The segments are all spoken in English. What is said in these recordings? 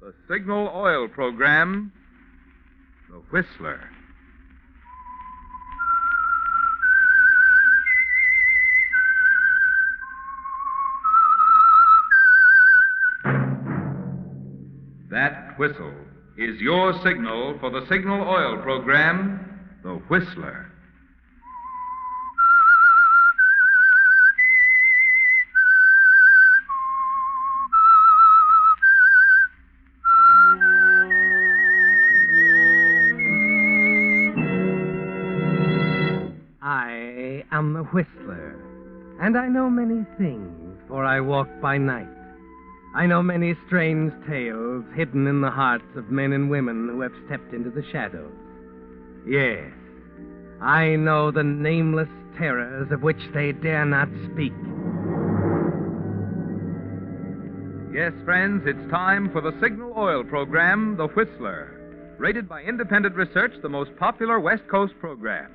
The Signal Oil Program, The Whistler. That whistle is your signal for the Signal Oil Program, The Whistler. I am the Whistler, and I know many things, for I walk by night. I know many strange tales hidden in the hearts of men and women who have stepped into the shadows. Yes, I know the nameless terrors of which they dare not speak. Yes, friends, it's time for the Signal Oil Program, The Whistler. Rated by independent research, the most popular West Coast program.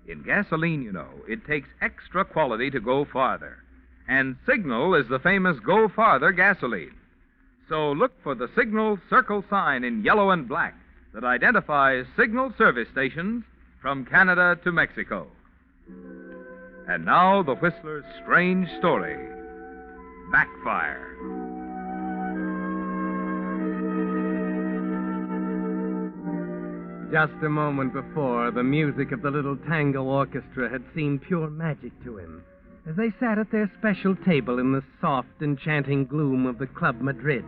In gasoline, you know, it takes extra quality to go farther. And Signal is the famous Go Farther gasoline. So look for the Signal circle sign in yellow and black that identifies Signal service stations from Canada to Mexico. And now, the Whistler's strange story, Backfire. Just a moment before, the music of the little tango orchestra had seemed pure magic to him as they sat at their special table in the soft, enchanting gloom of the Club Madrid.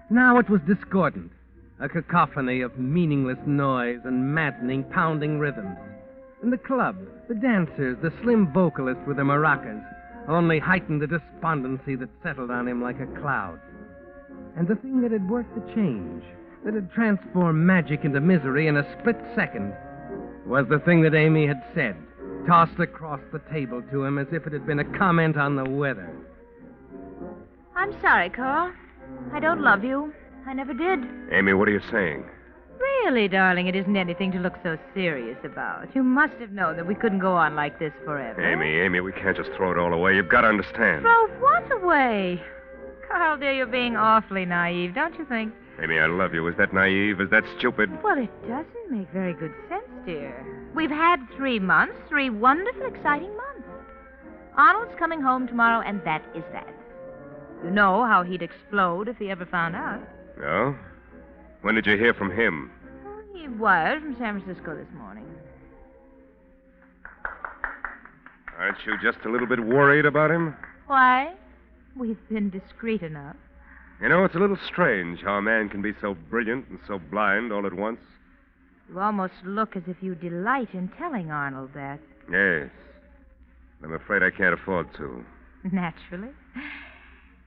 Now it was discordant, a cacophony of meaningless noise and maddening, pounding rhythms. And the club, the dancers, the slim vocalist with the maracas, only heightened the despondency that settled on him like a cloud. And the thing that had worked the change, that had transformed magic into misery in a split second, was the thing that Amy had said, tossed across the table to him as if it had been a comment on the weather. I'm sorry, Carl. I don't love you. I never did. Amy, what are you saying? Really, darling, it isn't anything to look so serious about. You must have known that we couldn't go on like this forever. Amy, we can't just throw it all away. You've got to understand. Throw what away? Carl, dear, you're being awfully naive, don't you think? Amy, I love you. Is that naive? Is that stupid? Well, it doesn't make very good sense, dear. We've had 3 months, 3 wonderful, exciting months. Arnold's coming home tomorrow, and that is that. You know how he'd explode if he ever found out. No? When did you hear from him? Oh, he wired from San Francisco this morning. Aren't you just a little bit worried about him? Why? We've been discreet enough. You know, it's a little strange how a man can be so brilliant and so blind all at once. You almost look as if you delight in telling Arnold that. Yes. I'm afraid I can't afford to. Naturally.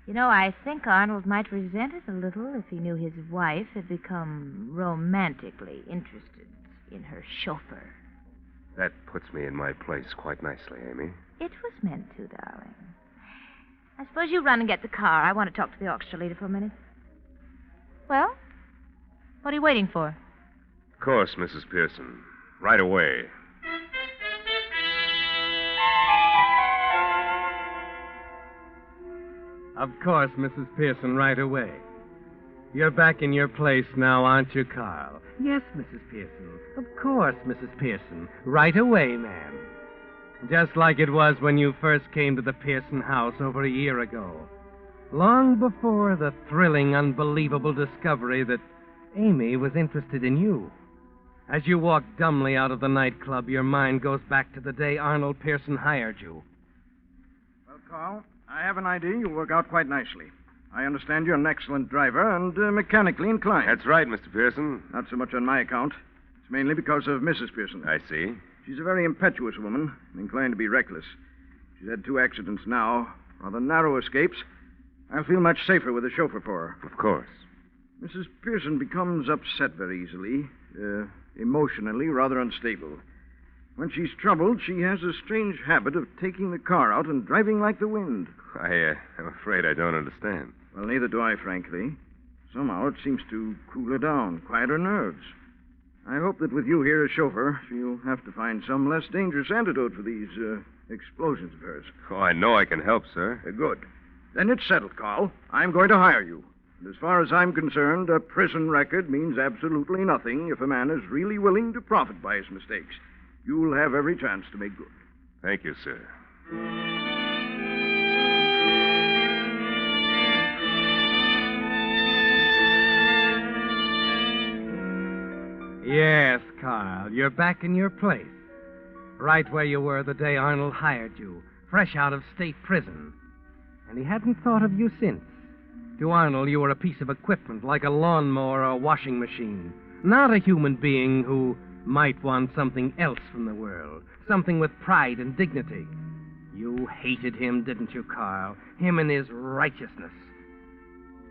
You know, I think Arnold might resent it a little if he knew his wife had become romantically interested in her chauffeur. That puts me in my place quite nicely, Amy. It was meant to, darling. I suppose you run and get the car. I want to talk to the orchestra leader for a minute. Well, what are you waiting for? Of course, Mrs. Pearson. Right away. Of course, Mrs. Pearson, right away. You're back in your place now, aren't you, Carl? Yes, Mrs. Pearson. Of course, Mrs. Pearson. Right away, ma'am. Just like it was when you first came to the Pearson house over a year ago. Long before the thrilling, unbelievable discovery that Amy was interested in you. As you walk dumbly out of the nightclub, your mind goes back to the day Arnold Pearson hired you. Well, Carl, I have an idea you'll work out quite nicely. I understand you're an excellent driver and mechanically inclined. That's right, Mr. Pearson. Not so much on my account. It's mainly because of Mrs. Pearson. I see. She's a very impetuous woman, and inclined to be reckless. She's had 2 accidents now, rather narrow escapes. I'll feel much safer with a chauffeur for her. Of course. Mrs. Pearson becomes upset very easily, emotionally rather unstable. When she's troubled, she has a strange habit of taking the car out and driving like the wind. I'm afraid I don't understand. Well, neither do I, frankly. Somehow it seems to cool her down, quiet her nerves. I hope that with you here as chauffeur, she'll have to find some less dangerous antidote for these explosions of hers. Oh, I know I can help, sir. Good. Then it's settled, Carl. I'm going to hire you. And as far as I'm concerned, a prison record means absolutely nothing if a man is really willing to profit by his mistakes. You'll have every chance to make good. Thank you, sir. Yes, Carl, you're back in your place. Right where you were the day Arnold hired you, fresh out of state prison. And he hadn't thought of you since. To Arnold, you were a piece of equipment like a lawnmower or a washing machine, not a human being who might want something else from the world, something with pride and dignity. You hated him, didn't you, Carl? Him and his righteousness.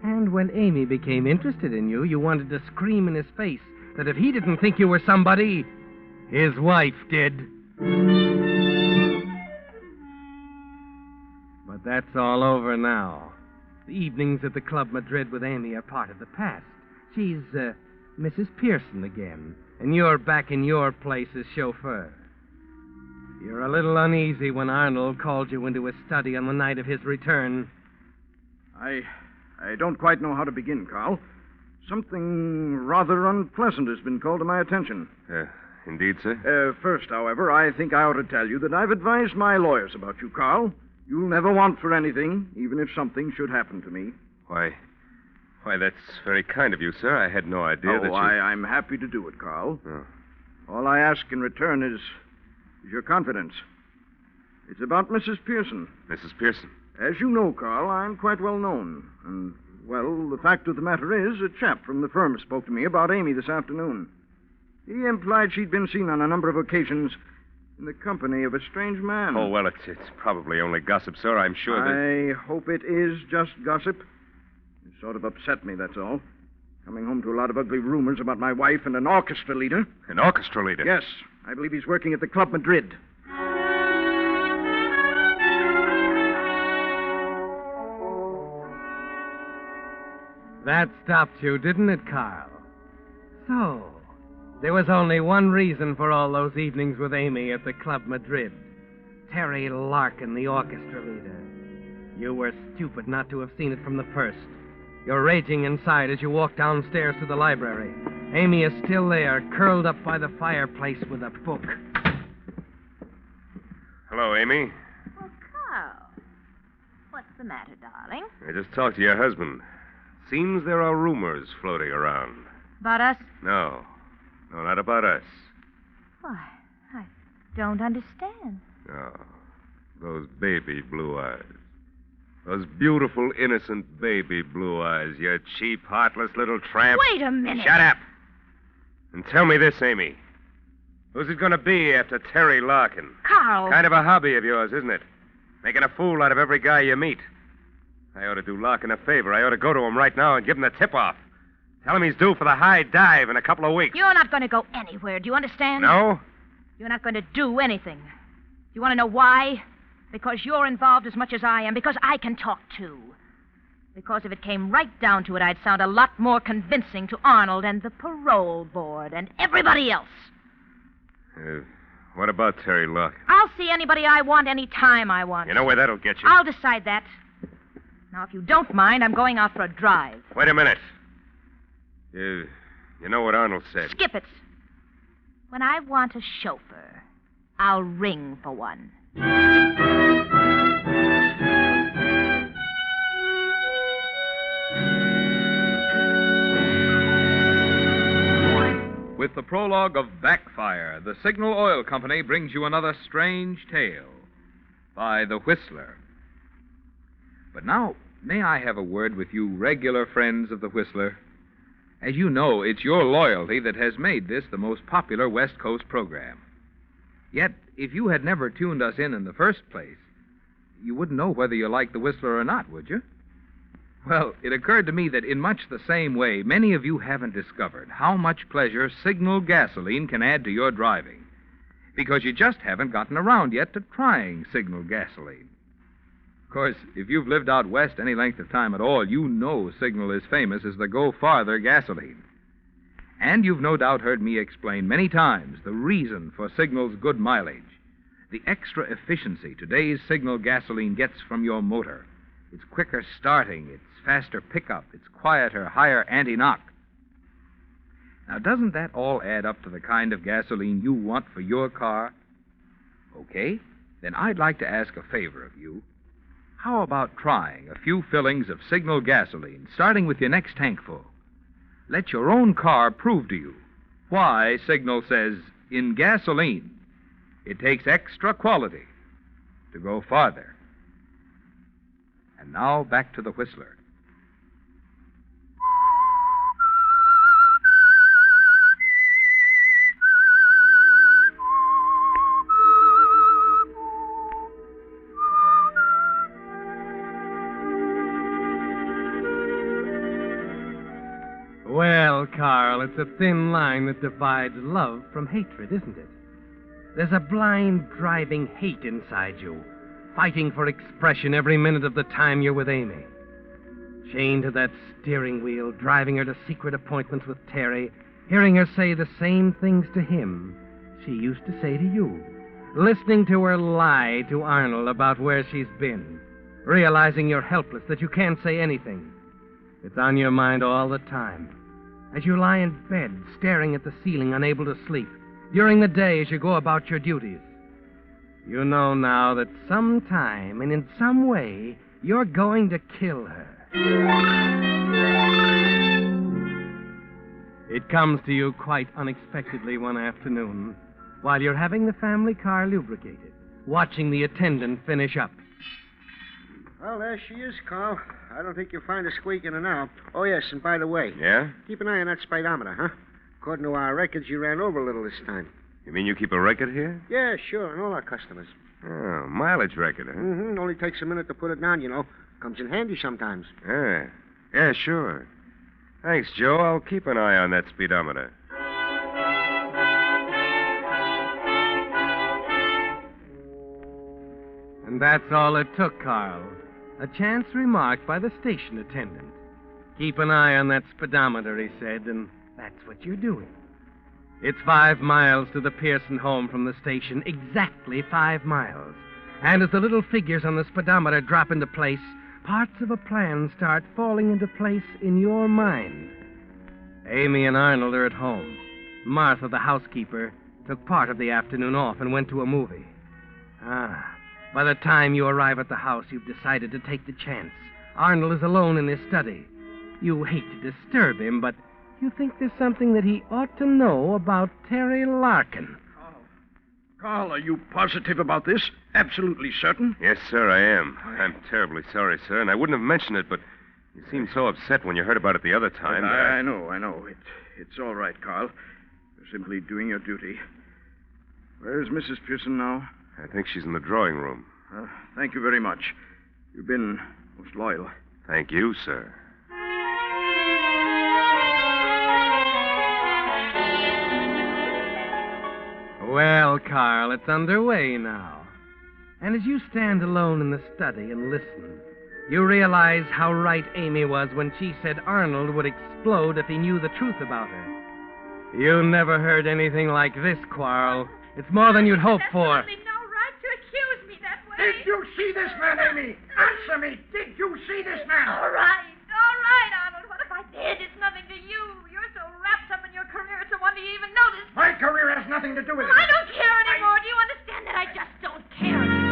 And when Amy became interested in you, you wanted to scream in his face that if he didn't think you were somebody, his wife did. But that's all over now. The evenings at the Club Madrid with Amy are part of the past. She's Mrs. Pearson again, and you're back in your place as chauffeur. You're a little uneasy when Arnold called you into his study on the night of his return. I don't quite know how to begin, Carl. Something rather unpleasant has been called to my attention. Indeed, sir? First, however, I think I ought to tell you that I've advised my lawyers about you, Carl. You'll never want for anything, even if something should happen to me. Why, that's very kind of you, sir. I had no idea that you... I'm happy to do it, Carl. Oh. All I ask in return is your confidence. It's about Mrs. Pearson. Mrs. Pearson? As you know, Carl, I'm quite well known. And, well, the fact of the matter is, a chap from the firm spoke to me about Amy this afternoon. He implied she'd been seen on a number of occasions in the company of a strange man. Oh, well, it's probably only gossip, sir. I'm sure that... I hope it is just gossip. It sort of upset me, that's all. Coming home to a lot of ugly rumors about my wife and an orchestra leader. An orchestra leader? Yes. I believe he's working at the Club Madrid. That stopped you, didn't it, Carl? So, there was only one reason for all those evenings with Amy at the Club Madrid. Terry Larkin, the orchestra leader. You were stupid not to have seen it from the first. You're raging inside as you walk downstairs to the library. Amy is still there, curled up by the fireplace with a book. Hello, Amy. Oh, Carl. What's the matter, darling? I just talked to your husband. Seems there are rumors floating around. About us? No, not about us. Why, I don't understand. No, those baby blue eyes. Those beautiful, innocent baby blue eyes. You cheap, heartless little tramp. Wait a minute. Shut up. And tell me this, Amy. Who's it going to be after Terry Larkin? Carl. Kind of a hobby of yours, isn't it? Making a fool out of every guy you meet. I ought to do Larkin a favor. I ought to go to him right now and give him the tip-off. Tell him he's due for the high dive in a couple of weeks. You're not going to go anywhere. Do you understand? No? You're not going to do anything. You want to know why? Because you're involved as much as I am. Because I can talk, too. Because if it came right down to it, I'd sound a lot more convincing to Arnold and the parole board and everybody else. What about Terry Larkin? I'll see anybody I want any time I want. You know where that'll get you? I'll decide that. Now, if you don't mind, I'm going out for a drive. Wait a minute. You know what Arnold said. Skip it. When I want a chauffeur, I'll ring for one. With the prologue of Backfire, the Signal Oil Company brings you another strange tale by The Whistler. But now, may I have a word with you regular friends of The Whistler? As you know, it's your loyalty that has made this the most popular West Coast program. Yet, if you had never tuned us in the first place, you wouldn't know whether you liked The Whistler or not, would you? Well, it occurred to me that in much the same way, many of you haven't discovered how much pleasure Signal gasoline can add to your driving, because you just haven't gotten around yet to trying Signal gasoline. Of course, if you've lived out west any length of time at all, you know Signal is famous as the go-farther gasoline. And you've no doubt heard me explain many times the reason for Signal's good mileage, the extra efficiency today's Signal gasoline gets from your motor. It's quicker starting, it's faster pickup. It's quieter, higher anti-knock. Now, doesn't that all add up to the kind of gasoline you want for your car? Okay, then I'd like to ask a favor of you. How about trying a few fillings of Signal gasoline, starting with your next tankful? Let your own car prove to you why Signal says in gasoline it takes extra quality to go farther. And now back to the Whistler. Well, Carl, it's a thin line that divides love from hatred, isn't it? There's a blind, driving hate inside you, fighting for expression every minute of the time you're with Amy. Chained to that steering wheel, driving her to secret appointments with Terry, hearing her say the same things to him she used to say to you, listening to her lie to Arnold about where she's been, realizing you're helpless, that you can't say anything. It's on your mind all the time. As you lie in bed, staring at the ceiling, unable to sleep, during the day as you go about your duties. You know now that sometime and in some way, you're going to kill her. It comes to you quite unexpectedly one afternoon, while you're having the family car lubricated, watching the attendant finish up. Well, there she is, Carl. I don't think you'll find her squeaking her now. Oh, yes, and by the way... Yeah? Keep an eye on that speedometer, huh? According to our records, you ran over a little this time. You mean you keep a record here? Yeah, sure, and all our customers. Oh, mileage record, huh? Mm-hmm. Only takes a minute to put it down, you know. Comes in handy sometimes. Yeah. Yeah, sure. Thanks, Joe. I'll keep an eye on that speedometer. And that's all it took, Carl. A chance remark by the station attendant. Keep an eye on that speedometer, he said, and that's what you're doing. It's 5 miles to the Pearson home from the station, exactly 5 miles. And as the little figures on the speedometer drop into place, parts of a plan start falling into place in your mind. Amy and Arnold are at home. Martha, the housekeeper, took part of the afternoon off and went to a movie. By the time you arrive at the house, you've decided to take the chance. Arnold is alone in his study. You hate to disturb him, but you think there's something that he ought to know about Terry Larkin. Carl, are you positive about this? Absolutely certain? Yes, sir, I am. I'm terribly sorry, sir, and I wouldn't have mentioned it, but you seemed so upset when you heard about it the other time. I know. It's all right, Carl. You're simply doing your duty. Where's Mrs. Pearson now? I think she's in the drawing room. Thank you very much. You've been most loyal. Thank you, sir. Well, Carl, it's underway now. And as you stand alone in the study and listen, you realize how right Amy was when she said Arnold would explode if he knew the truth about her. You never heard anything like this, Quarrel. It's more than you'd hoped for. There's no right to accuse me that way. Did you see this man, Amy? Answer me. Did you see this man? All right, Arnold. What if I did? It's nothing to you. You're so wrapped up in your career, it's a wonder you even noticed. My career has nothing to do with it. I don't care anymore. Do you understand that? I just don't care anymore.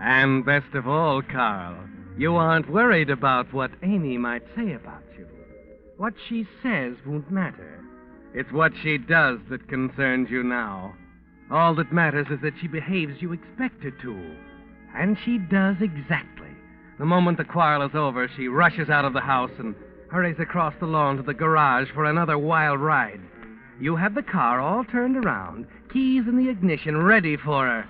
And best of all, Carl, you aren't worried about what Amy might say about you. What she says won't matter. It's what she does that concerns you now. All that matters is that she behaves you expect her to. And she does exactly. The moment the quarrel is over, she rushes out of the house and hurries across the lawn to the garage for another wild ride. You have the car all turned around, keys in the ignition, ready for her.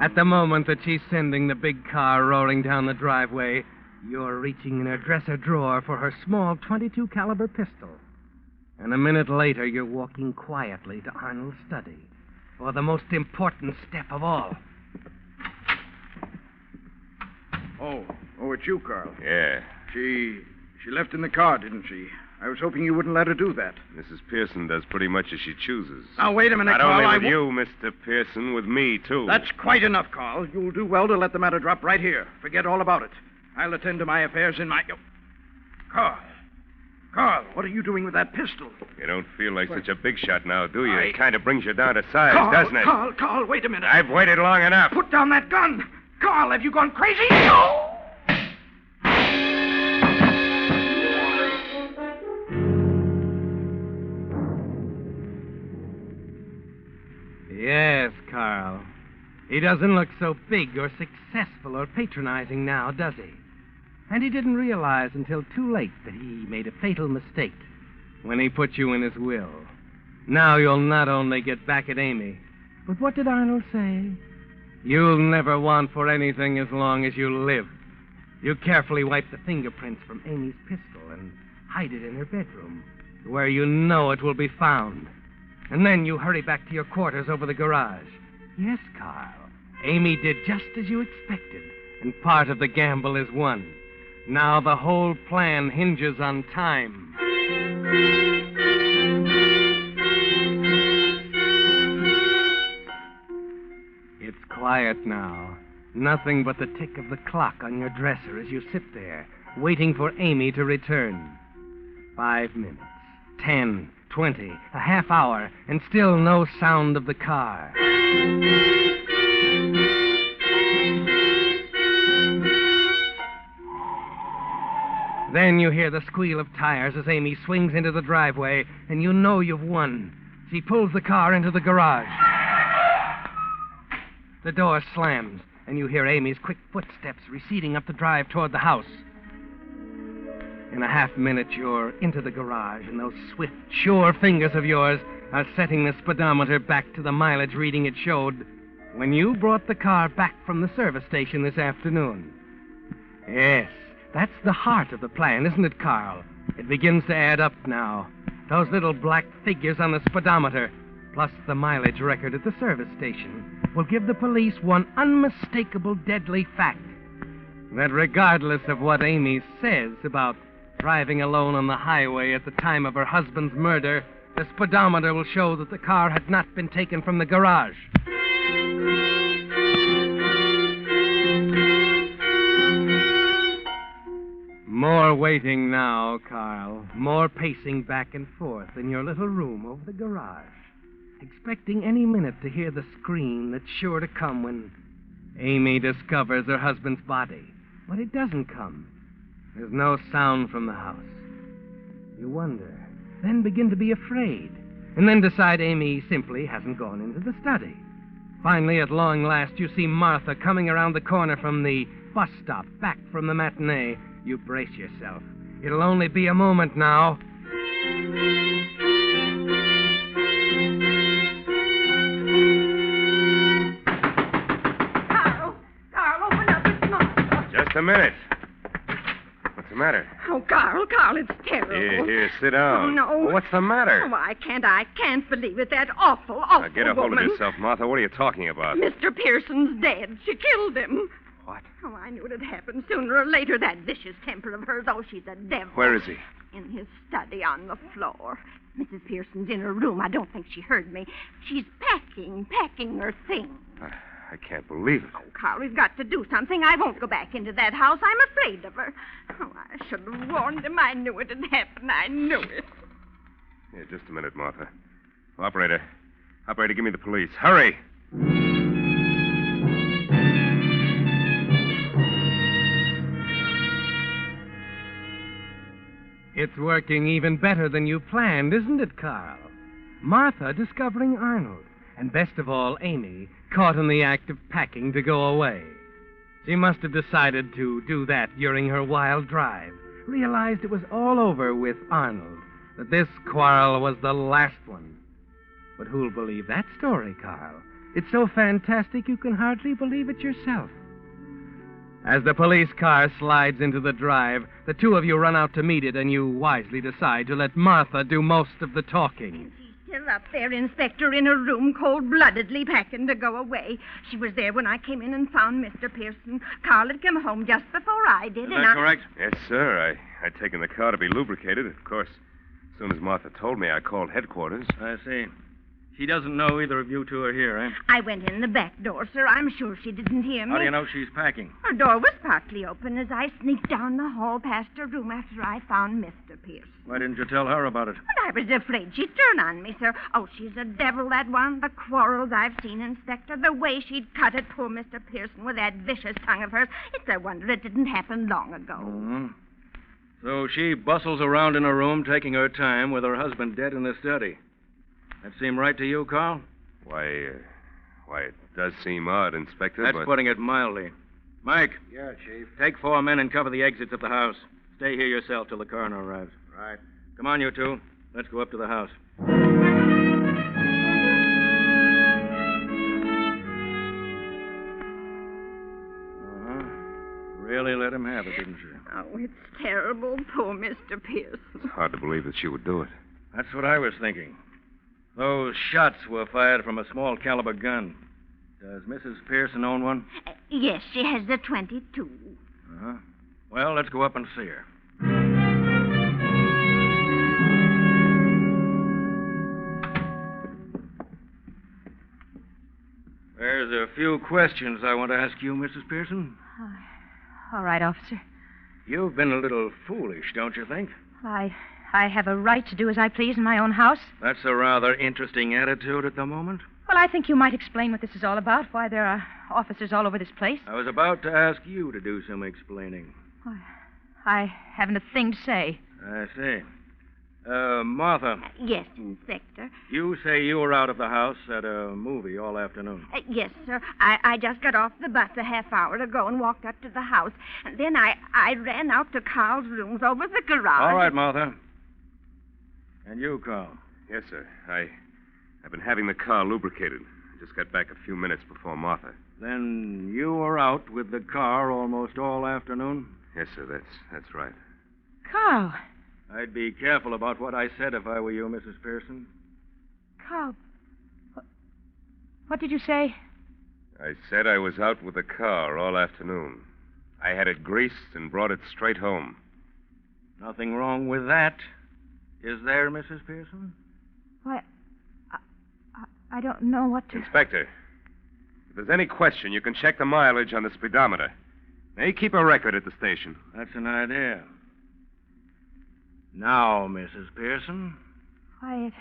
At the moment that she's sending the big car roaring down the driveway, you're reaching in her dresser drawer for her small .22 caliber pistol. And a minute later, you're walking quietly to Arnold's study for the most important step of all. Oh, it's you, Carl. Yeah. She left in the car, didn't she? I was hoping you wouldn't let her do that. Mrs. Pearson does pretty much as she chooses. Now, wait a minute, Not Carl. only with you, Mr. Pearson, with me, too. That's quite enough, Carl. You'll do well to let the matter drop right here. Forget all about it. I'll attend to my affairs in my... Carl. Carl, what are you doing with that pistol? You don't feel like such a big shot now, do you? It kind of brings you down to size, Carl, doesn't it? Carl, wait a minute. I've waited long enough. Put down that gun. Carl, have you gone crazy? Yes, Carl. He doesn't look so big or successful or patronizing now, does he? And he didn't realize until too late that he made a fatal mistake when he put you in his will. Now you'll not only get back at Amy, but what did Arnold say? You'll never want for anything as long as you live. You carefully wipe the fingerprints from Amy's pistol and hide it in her bedroom, where you know it will be found. And then you hurry back to your quarters over the garage. Yes, Carl, Amy did just as you expected, and part of the gamble is won. Now the whole plan hinges on time. It's quiet now. Nothing but the tick of the clock on your dresser as you sit there, waiting for Amy to return. 5 minutes, 10, 20, a half hour, and still no sound of the car. Then you hear the squeal of tires as Amy swings into the driveway, and you know you've won. She pulls the car into the garage. The door slams, and you hear Amy's quick footsteps receding up the drive toward the house. In a half minute, you're into the garage, and those swift, sure fingers of yours are setting the speedometer back to the mileage reading it showed when you brought the car back from the service station this afternoon. Yes, that's the heart of the plan, isn't it, Carl? It begins to add up now. Those little black figures on the speedometer, plus the mileage record at the service station, will give the police one unmistakable deadly fact. That regardless of what Amy says about driving alone on the highway at the time of her husband's murder, the speedometer will show that the car had not been taken from the garage. More waiting now, Carl. More pacing back and forth in your little room over the garage, expecting any minute to hear the scream that's sure to come when Amy discovers her husband's body. But it doesn't come. There's no sound from the house. You wonder, then begin to be afraid, and then decide Amy simply hasn't gone into the study. Finally, at long last, you see Martha coming around the corner from the bus stop, back from the matinee. You brace yourself. It'll only be a moment now. Carl, open up. It's Martha. Just a minute. What's the matter? Oh, Carl, it's terrible. Here, sit down. Oh, no. Well, what's the matter? Oh, I can't believe it. That awful Now, get a hold woman. of yourself, Martha. What are you talking about? Mr. Pearson's dead. She killed him. What? Oh, I knew it'd happen sooner or later. That vicious temper of hers. Oh, she's a devil. Where is he? In his study on the floor. Mrs. Pearson's in her room. I don't think she heard me. She's packing her things. I can't believe it. Oh, Carl, we've got to do something. I won't go back into that house. I'm afraid of her. Oh, I should have warned him. I knew it'd happen. I knew it. Here, just a minute, Martha. Operator, give me the police. Hurry! It's working even better than you planned, isn't it, Carl? Martha discovering Arnold, and best of all, Amy, caught in the act of packing to go away. She must have decided to do that during her wild drive, realized it was all over with Arnold, that this quarrel was the last one. But who'll believe that story, Carl? It's so fantastic you can hardly believe it yourself. As the police car slides into the drive, the two of you run out to meet it, and you wisely decide to let Martha do most of the talking. She's still up there, Inspector, in her room, cold-bloodedly packing to go away. She was there when I came in and found Mr. Pearson. Carl had come home just before I did. Is that correct? Yes, sir. I'd taken the car to be lubricated. Of course, soon as Martha told me, I called headquarters. I see. She doesn't know either of you two are here, eh? I went in the back door, sir. I'm sure she didn't hear me. How do you know she's packing? Her door was partly open as I sneaked down the hall past her room after I found Mr. Pearson. Why didn't you tell her about it? But I was afraid she'd turn on me, sir. Oh, she's a devil, that one. The quarrels I've seen, Inspector. The way she'd cut at poor Mr. Pearson with that vicious tongue of hers. It's a wonder it didn't happen long ago. Mm-hmm. So she bustles around in her room, taking her time with her husband dead in the study. That seem right to you, Carl? Why, it does seem odd, Inspector, That's but... putting it mildly. Mike. Yeah, Chief. Take 4 men and cover the exits of the house. Stay here yourself till the coroner arrives. Right. Come on, you two. Let's go up to the house. Really let him have it, didn't she? Oh, it's terrible. Poor Mr. Pearson. It's hard to believe that she would do it. That's what I was thinking. Those shots were fired from a small caliber gun. Does Mrs. Pearson own one? Yes, she has a .22. Uh-huh. Well, let's go up and see her. There's a few questions I want to ask you, Mrs. Pearson. All right, officer. You've been a little foolish, don't you think? I have a right to do as I please in my own house. That's a rather interesting attitude at the moment. Well, I think you might explain what this is all about, why there are officers all over this place. I was about to ask you to do some explaining. I haven't a thing to say. I see. Martha. Yes, Inspector. You say you were out of the house at a movie all afternoon. Yes, sir. I just got off the bus a half hour ago and walked up to the house. And then I ran out to Carl's rooms over the garage. All right, Martha. And you, Carl? Yes, sir. I've been having the car lubricated. I just got back a few minutes before Martha. Then you were out with the car almost all afternoon? Yes, sir. That's right. Carl. I'd be careful about what I said if I were you, Mrs. Pearson. Carl. What did you say? I said I was out with the car all afternoon. I had it greased and brought it straight home. Nothing wrong with that, is there, Mrs. Pearson? Why, I don't know what to... Inspector, if there's any question, you can check the mileage on the speedometer. They keep a record at the station. That's an idea. Now, Mrs. Pearson. Why,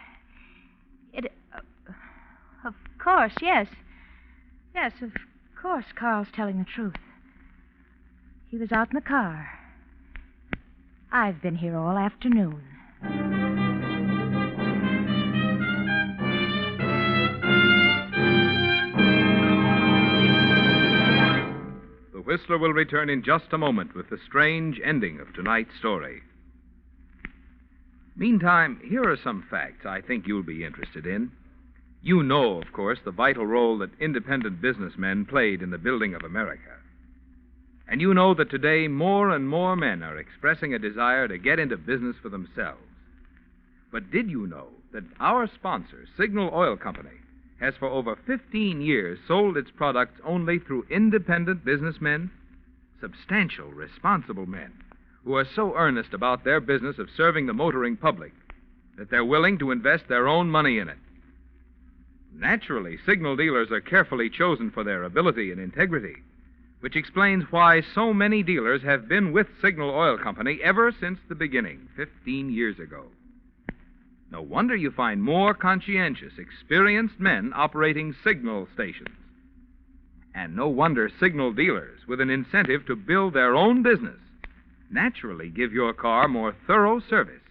of course, yes. Yes, of course, Carl's telling the truth. He was out in the car. I've been here all afternoon. The Whistler will return in just a moment with the strange ending of tonight's story. Meantime, here are some facts I think you'll be interested in. You know, of course, the vital role that independent businessmen played in the building of America. And you know that today more and more men are expressing a desire to get into business for themselves. But did you know that our sponsor, Signal Oil Company, has for over 15 years sold its products only through independent businessmen? Substantial, responsible men who are so earnest about their business of serving the motoring public that they're willing to invest their own money in it. Naturally, Signal dealers are carefully chosen for their ability and integrity, which explains why so many dealers have been with Signal Oil Company ever since the beginning, 15 years ago. No wonder you find more conscientious, experienced men operating Signal stations. And no wonder Signal dealers, with an incentive to build their own business, naturally give your car more thorough service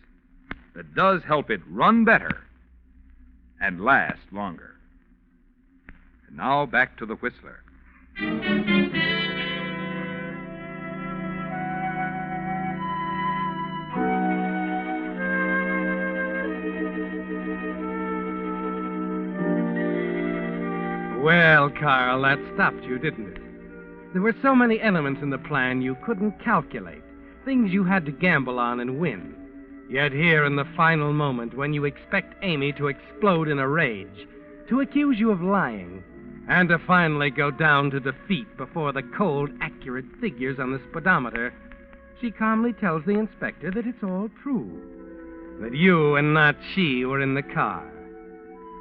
that does help it run better and last longer. And now back to the Whistler. Well, Carl, that stopped you, didn't it? There were so many elements in the plan you couldn't calculate. Things you had to gamble on and win. Yet here in the final moment, when you expect Amy to explode in a rage, to accuse you of lying, and to finally go down to defeat before the cold, accurate figures on the speedometer, she calmly tells the inspector that it's all true. But you and not she were in the car.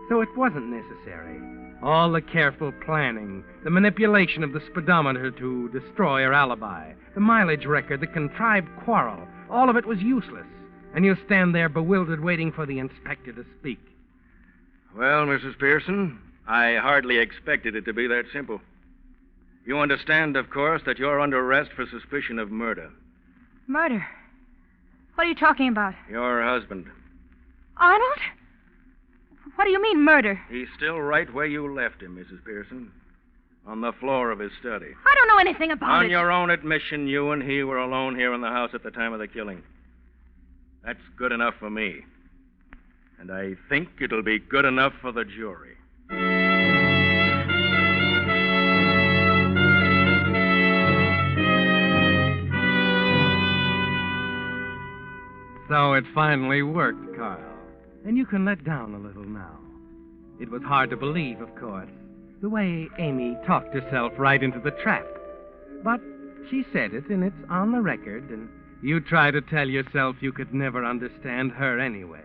So it wasn't necessary. All the careful planning, the manipulation of the speedometer to destroy her alibi, the mileage record, the contrived quarrel, all of it was useless. And you stand there bewildered waiting for the inspector to speak. Well, Mrs. Pearson, I hardly expected it to be that simple. You understand, of course, that you're under arrest for suspicion of murder. Murder? What are you talking about? Your husband. Arnold? What do you mean, murder? He's still right where you left him, Mrs. Pearson. On the floor of his study. I don't know anything about it. On your own admission, you and he were alone here in the house at the time of the killing. That's good enough for me. And I think it'll be good enough for the jury. So it finally worked, Carl. And you can let down a little now. It was hard to believe, of course, the way Amy talked herself right into the trap. But she said it, and it's on the record, and you try to tell yourself you could never understand her anyway.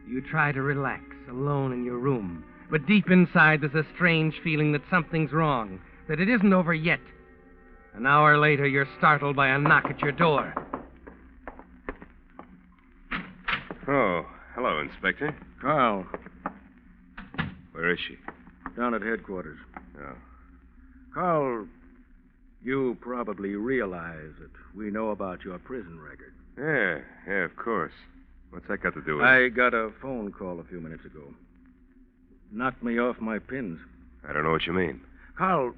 You try to relax, alone in your room, but deep inside there's a strange feeling that something's wrong, that it isn't over yet. An hour later, you're startled by a knock at your door. Oh, hello, Inspector. Carl, Where is she? down at headquarters. Oh. Carl, you probably realize that we know about your prison record. Yeah, of course. What's that got to do with it? I got a phone call a few minutes ago. Knocked me off my pins. I don't know what you mean. Carl,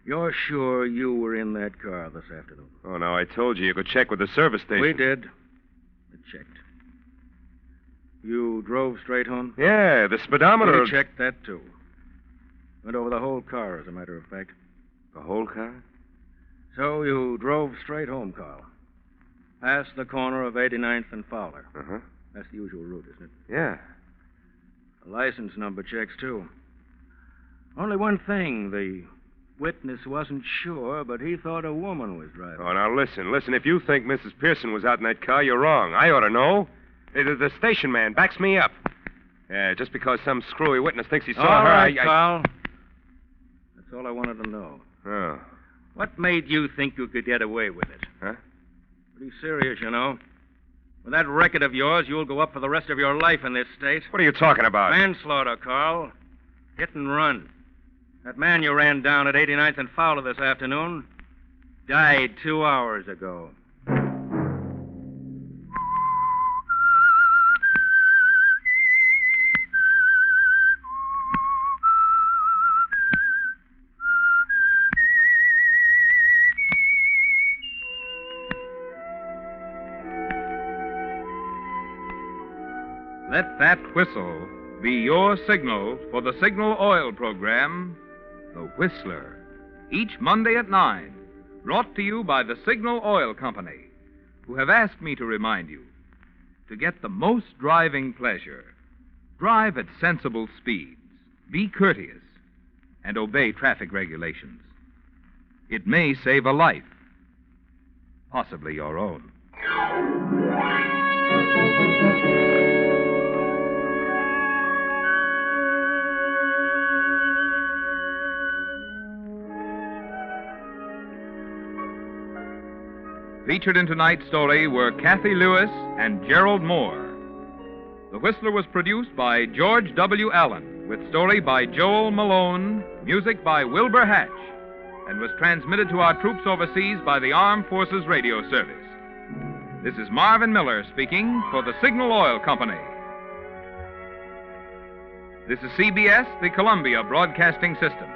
you're sure you were in that car this afternoon? Oh, no, I told you could check with the service station. We did. It checked. You drove straight home? Yeah, the speedometer... We checked that, too. Went over the whole car, as a matter of fact. The whole car? So you drove straight home, Carl. Past the corner of 89th and Fowler. Uh-huh. That's the usual route, isn't it? Yeah. The license number checks, too. Only one thing. The witness wasn't sure, but he thought a woman was driving. Oh, now listen. If you think Mrs. Pearson was out in that car, you're wrong. I ought to know. The station man backs me up. Yeah, just because some screwy witness thinks he saw All her, right, Carl. That's all I wanted to know. Oh. What made you think you could get away with it? Huh? Pretty serious, you know. With that record of yours, you'll go up for the rest of your life in this state. What are you talking about? Manslaughter, Carl. Hit and run. That man you ran down at 89th and Fowler this afternoon died 2 hours ago. Let that whistle be your signal for the Signal Oil program, The Whistler. Each Monday at 9, brought to you by the Signal Oil Company, who have asked me to remind you, to get the most driving pleasure, drive at sensible speeds, be courteous, and obey traffic regulations. It may save a life, possibly your own. Featured in tonight's story were Kathy Lewis and Gerald Moore. The Whistler was produced by George W. Allen, with story by Joel Malone, music by Wilbur Hatch, and was transmitted to our troops overseas by the Armed Forces Radio Service. This is Marvin Miller speaking for the Signal Oil Company. This is CBS, the Columbia Broadcasting System.